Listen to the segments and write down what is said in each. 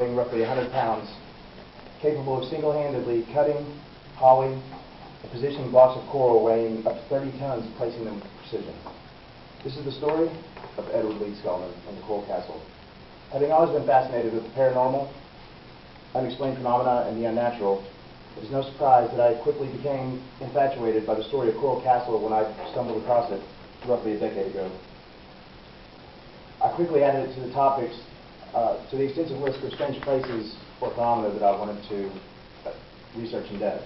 weighing roughly 100 pounds, capable of single-handedly cutting, hauling, and positioning blocks of coral weighing up to 30 tons, placing them with precision. This is the story of Edward Leeds Scullman and the Coral Castle. Having always been fascinated with the paranormal, unexplained phenomena, and the unnatural, it is no surprise that I quickly became infatuated by the story of Coral Castle when I stumbled across it roughly a decade ago. I quickly added it to the topics, to the extensive list of strange places or phenomena that I wanted to research in depth.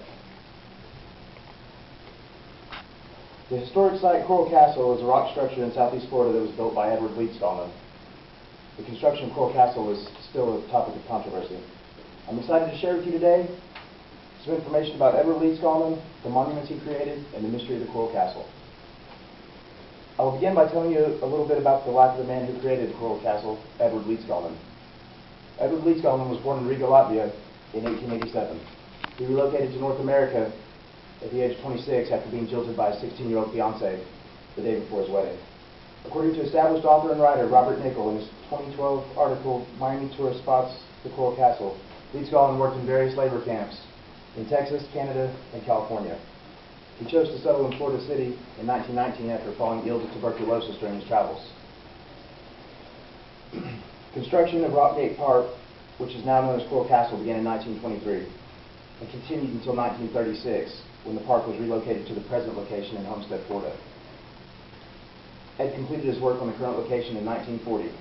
The historic site Coral Castle is a rock structure in southeast Florida that was built by Edward Leeds Scullman. The construction of Coral Castle is still a topic of controversy. I'm excited to share with you today some information about Edward Leeds Scullman, the monuments he created, and the mystery of the Coral Castle. I will begin by telling you a little bit about the life of the man who created the Coral Castle, Edward Leeds Scullman. Edward Leeds Scullman was born in Riga, Latvia in 1887. He relocated to North America at the age of 26 after being jilted by a 16-year-old fiancée the day before his wedding. According to established author and writer Robert Nichol in his 2012 article, Miami Tourist Spots the Coral Castle, Leeds Scullman worked in various labor camps in Texas, Canada, and California. He chose to settle in Florida City in 1919 after falling ill to tuberculosis during his travels. Construction of Rockgate Park, which is now known as Coral Castle, began in 1923 and continued until 1936, when the park was relocated to the present location in Homestead, Florida. Ed completed his work on the current location in 1940.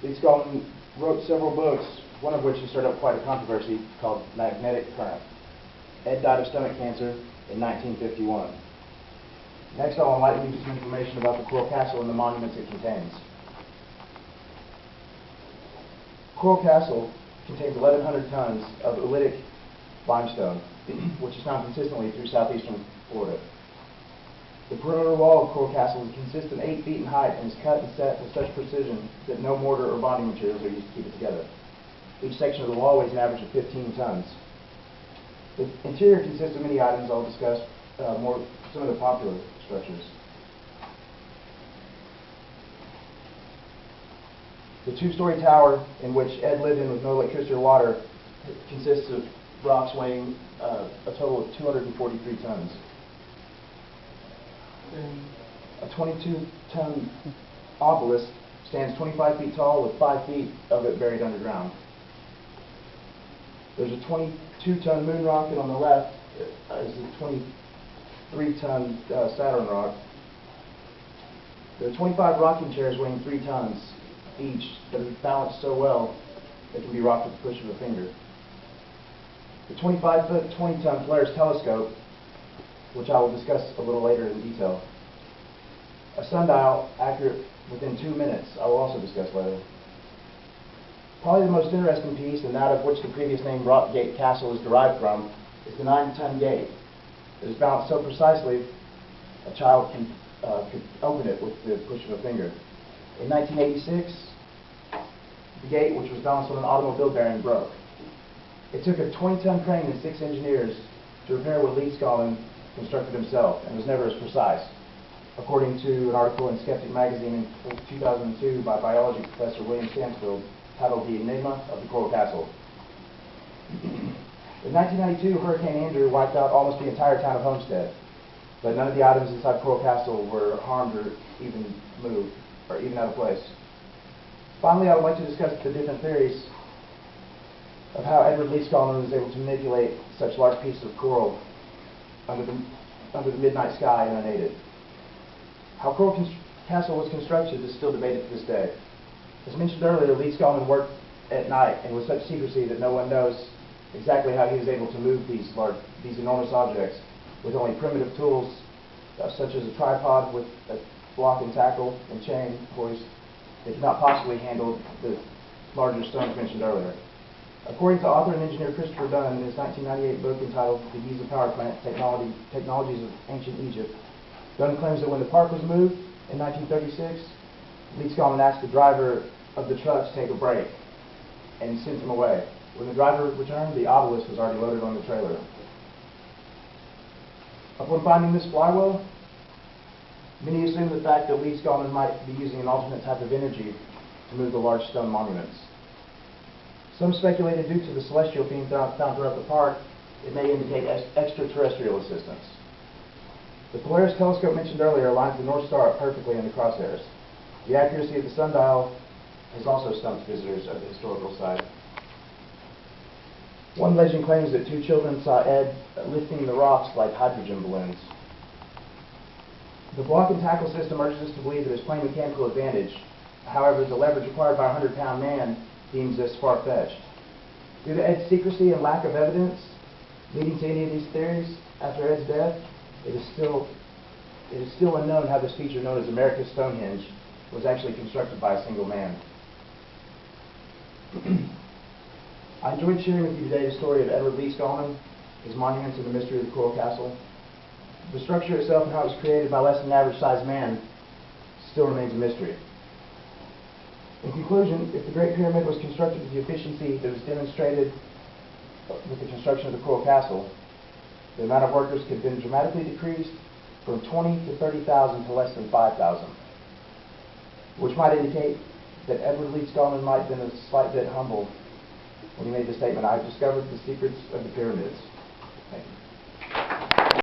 Leeds Scullman wrote several books, one of which has stirred up quite a controversy, called Magnetic Current. Ed died of stomach cancer in 1951. Next, I'll enlighten you with some information about the Coral Castle and the monuments it contains. Coral Castle contains 1,100 tons of oolitic limestone, which is found consistently through southeastern Florida. The perimeter wall of Coral Castle is consistent 8 feet in height and is cut and set with such precision that no mortar or bonding materials are used to keep it together. Each section of the wall weighs an average of 15 tons. The interior consists of many items. I'll discuss some of the popular structures. The 2-story tower, in which Ed lived in with no electricity or water, consists of rocks weighing a total of 243 tons. A 22-ton obelisk stands 25 feet tall with 5 feet of it buried underground. There's a 22-ton moon rock, and on the left is a 23-ton Saturn rock. There are 25 rocking chairs weighing 3 tons each that are balanced so well they can be rocked with the push of a finger. The 25-foot, 20-ton Polaris telescope, which I will discuss a little later in detail. A sundial accurate within 2 minutes, I will also discuss later. Probably the most interesting piece, and that of which the previous name Rockgate Castle is derived from, is the 9-ton gate. It is balanced so precisely a child could open it with the push of a finger. In 1986, the gate, which was balanced on an automobile bearing, broke. It took a 20-ton crane and 6 engineers to repair what Leeds Scullman constructed himself, and was never as precise, according to an article in Skeptic magazine in 2002 by biology professor William Stansfield, titled The Enigma of the Coral Castle. In 1992, Hurricane Andrew wiped out almost the entire town of Homestead, but none of the items inside Coral Castle were harmed or even moved, or even out of place. Finally, I would like to discuss the different theories of how Edward Leeds Scullman was able to manipulate such large pieces of coral under the midnight sky unaided. How Coral Castle was constructed is still debated to this day. As mentioned earlier, Leeds Scullman worked at night and with such secrecy that no one knows exactly how he was able to move these enormous objects with only primitive tools such as a tripod with a block and tackle and chain hoist that could not possibly handle the larger stones mentioned earlier. According to author and engineer Christopher Dunn in his 1998 book entitled The Giza Power Plant, Technologies of Ancient Egypt, Dunn claims that when the park was moved in 1936, Leeds Scullman asked the driver of the truck to take a break and sent him away. When the driver returned, the obelisk was already loaded on the trailer. Upon finding this flywheel, many assume the fact that Leeds Scullman might be using an alternate type of energy to move the large stone monuments. Some speculated due to the celestial theme found throughout the park, it may indicate extraterrestrial assistance. The Polaris telescope mentioned earlier lines the North Star up perfectly in the crosshairs. The accuracy of the sundial has also stumped visitors of the historical site. One legend claims that 2 children saw Ed lifting the rocks like hydrogen balloons. The block and tackle system urges us to believe that his plain mechanical advantage. However, the leverage required by a 100-pound man deems this far-fetched. Due to Ed's secrecy and lack of evidence leading to any of these theories after Ed's death, it is still unknown how this feature known as America's Stonehenge was actually constructed by a single man. I enjoyed sharing with you today the story of Edward Lee Skolman, his monuments, and the mystery of the Coral Castle. The structure itself and how it was created by less than average sized man still remains a mystery. In conclusion, if the Great Pyramid was constructed with the efficiency that was demonstrated with the construction of the Coral Castle, the amount of workers could have been dramatically decreased from 20 to 30,000 to less than 5,000, which might indicate that Edward Lee Skolman might have been a slight bit humble when he made the statement, "I've discovered the secrets of the pyramids." Thank you.